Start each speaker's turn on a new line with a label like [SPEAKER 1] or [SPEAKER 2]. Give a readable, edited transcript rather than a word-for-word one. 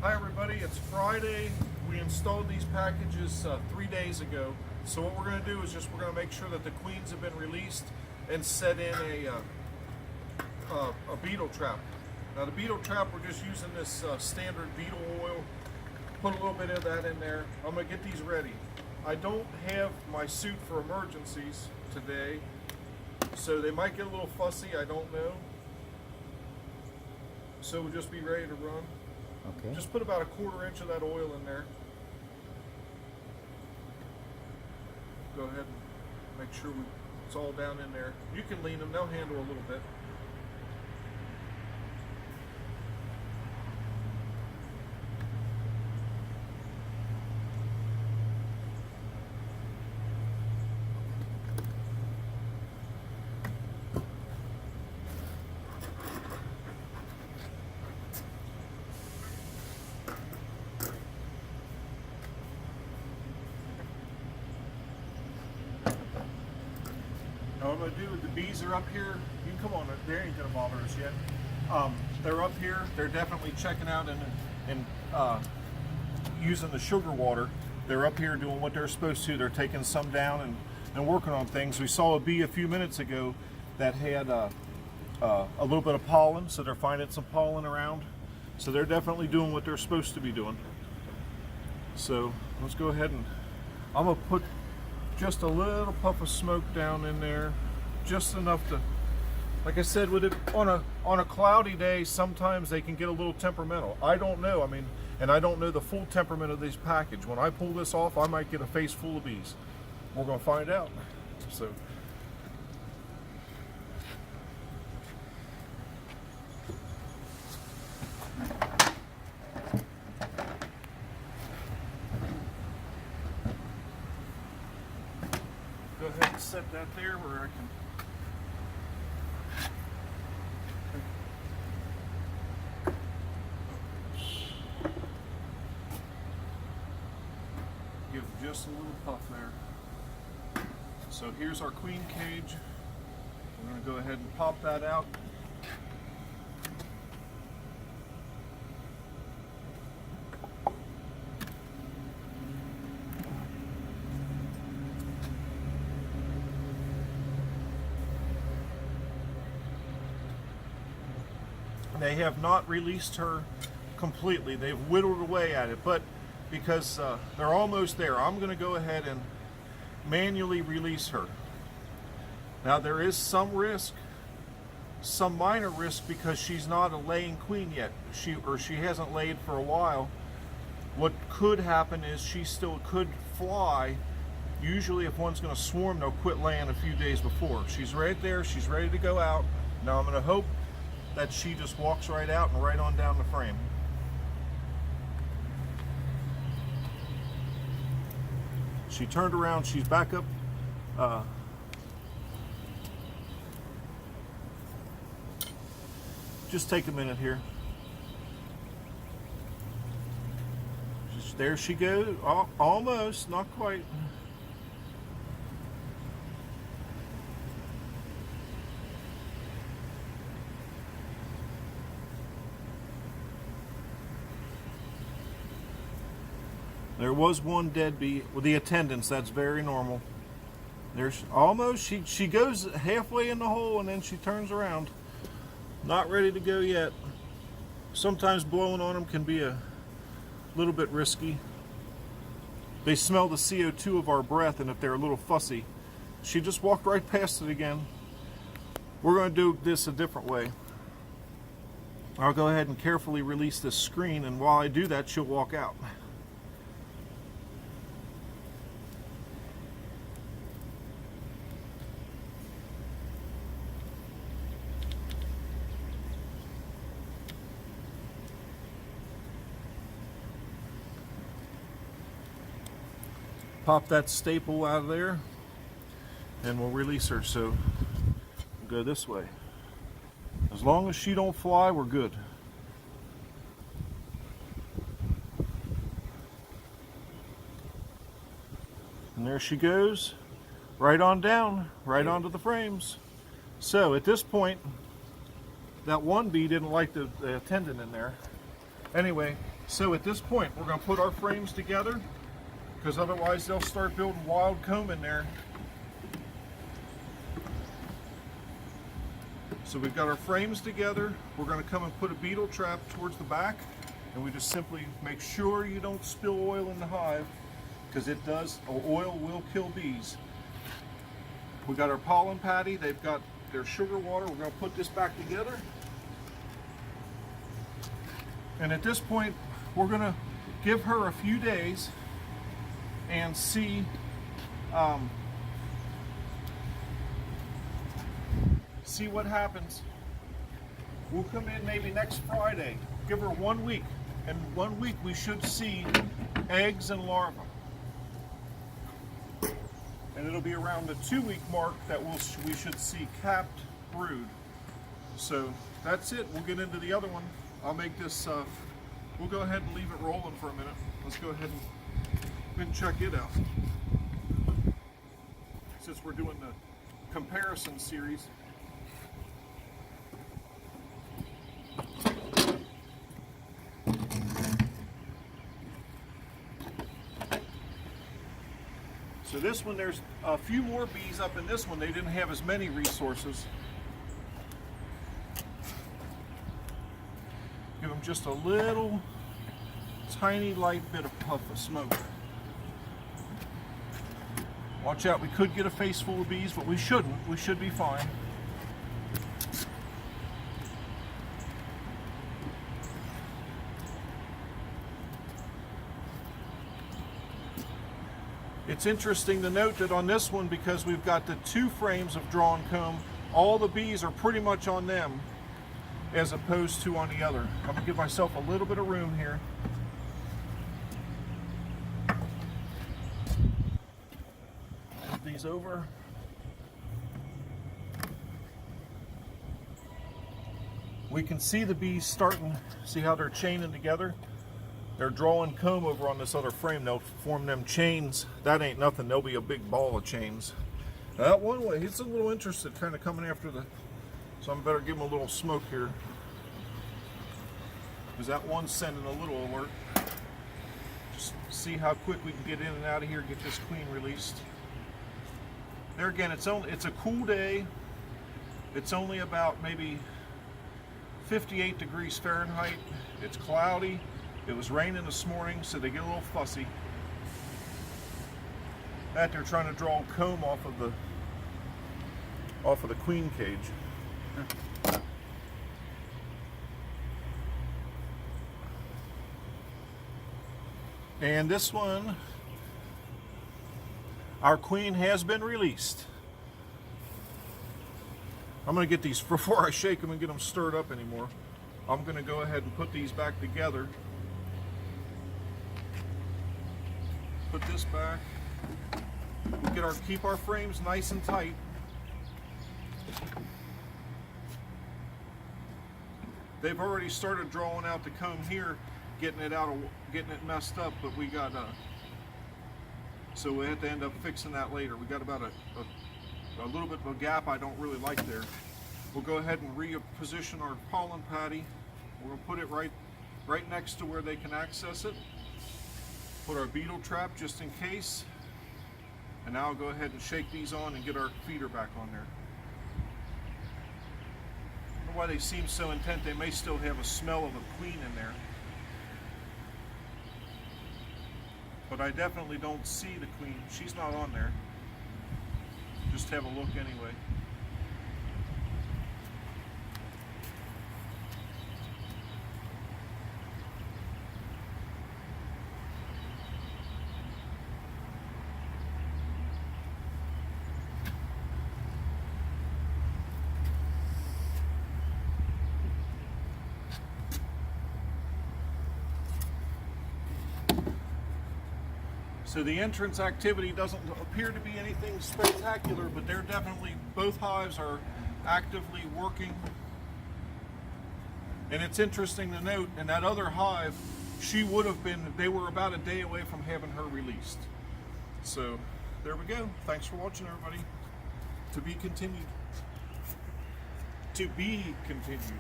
[SPEAKER 1] Hi everybody, it's Friday. We installed these packages 3 days ago. So what we're going to do is we're going to make sure that the queens have been released and set in a beetle trap. Now the beetle trap, we're just using this standard beetle oil. Put a little bit of that in there. I'm going to get these ready. I don't have my suit for emergencies today, so they might get a little fussy, I don't know. So we'll just be ready to run.
[SPEAKER 2] Okay.
[SPEAKER 1] Just put about a 1/4 inch of that oil in there. Go ahead and make sure it's all down in there. You can lean them, they'll handle a little bit. Now what I'm going to do with the bees are up here. You can come on, they ain't going to bother us yet. They're up here. They're definitely checking out and using the sugar water. They're up here doing what they're supposed to. They're taking some down and working on things. We saw a bee a few minutes ago that had a little bit of pollen, so they're finding some pollen around. So they're definitely doing what they're supposed to be doing. So let's go ahead and I'm going to put just a little puff of smoke down in there, just enough to, like I said, with it on a cloudy day, sometimes they can get a little temperamental. I don't know, I mean, and I don't know the full temperament of this package. When I pull this off, I might get a face full of bees. We're gonna find out. So. Go ahead and set that there where I can. Give just a little puff there. So here's our queen cage. We're going to go ahead and pop that out. They have not released her completely. They've whittled away at it, but because they're almost there, I'm going to go ahead and manually release her. Now there is some risk, some minor risk, because she's not a laying queen yet. She hasn't laid for a while. What could happen is she still could fly. Usually if one's going to swarm, they'll quit laying a few days before. She's right there. She's ready to go out. Now I'm going to hope that she just walks right out and right on down the frame. She turned around, she's back up. Just take a minute here. There she goes, almost, not quite. There was one dead bee with the attendants. That's very normal. There's almost, she goes halfway in the hole and then she turns around. Not ready to go yet. Sometimes blowing on them can be a little bit risky. They smell the CO2 of our breath, and if they're a little fussy, she just walked right past it again. We're going to do this a different way. I'll go ahead and carefully release this screen, and while I do that, she'll walk out. Pop that staple out of there and we'll release her. So we'll go this way. As long as she don't fly, we're good. And there she goes, right on down, right onto the frames. So at this point, that one bee didn't like the attendant in there. Anyway, So at this point, we're going to put our frames together, because otherwise they'll start building wild comb in there. So we've got our frames together. We're going to come and put a beetle trap towards the back, and we just simply make sure you don't spill oil in the hive, because it does, oil will kill bees. We got our pollen patty, they've got their sugar water. We're going to put this back together. And at this point, we're going to give her a few days and see see what happens. We'll come in maybe next Friday, give her 1 week, and 1 week we should see eggs and larvae. And it'll be around the 2-week mark that we should see capped brood. So that's it. We'll get into the other one. I'll make this, we'll go ahead and leave it rolling for a minute. Let's go ahead and check it out. Since we're doing the comparison series. So this one, there's a few more bees up in this one. They didn't have as many resources. Give them just a little tiny light bit of puff of smoke. Watch out, we could get a face full of bees, but we shouldn't. We should be fine. It's interesting to note that on this one, because we've got the 2 frames of drawn comb, all the bees are pretty much on them as opposed to on the other. I'm going to give myself a little bit of room here. Move these over. We can see the bees starting, see how they're chaining together? They're drawing comb over on this other frame. They'll form them chains. That ain't nothing. There'll be a big ball of chains. That one way, he's a little interested, kind of coming after the, so I'm better give him a little smoke here. Because that one's sending a little alert. Just see how quick we can get in and out of here and get this queen released. There again, it's a cool day. It's only about maybe 58 degrees Fahrenheit. It's cloudy. It was raining this morning, so they get a little fussy. That they're trying to draw comb off of the queen cage. And this one, our queen has been released. I'm going to get these, before I shake them and get them stirred up anymore, I'm going to go ahead and put these back together. Put this back. Keep our frames nice and tight. They've already started drawing out the comb here, getting it messed up, but we got so we have to end up fixing that later. We got about a little bit of a gap I don't really like there. We'll go ahead and reposition our pollen patty. We're gonna put it right next to where they can access it. Put our beetle trap just in case. And now I'll go ahead and shake these on and get our feeder back on there. I don't know why they seem so intent. They may still have a smell of a queen in there. But I definitely don't see the queen. She's not on there. Just have a look anyway. So the entrance activity doesn't appear to be anything spectacular, but they're definitely, both hives are actively working. And it's interesting to note, in that other hive, they were about a day away from having her released. So there we go. Thanks for watching, everybody. To be continued. To be continued.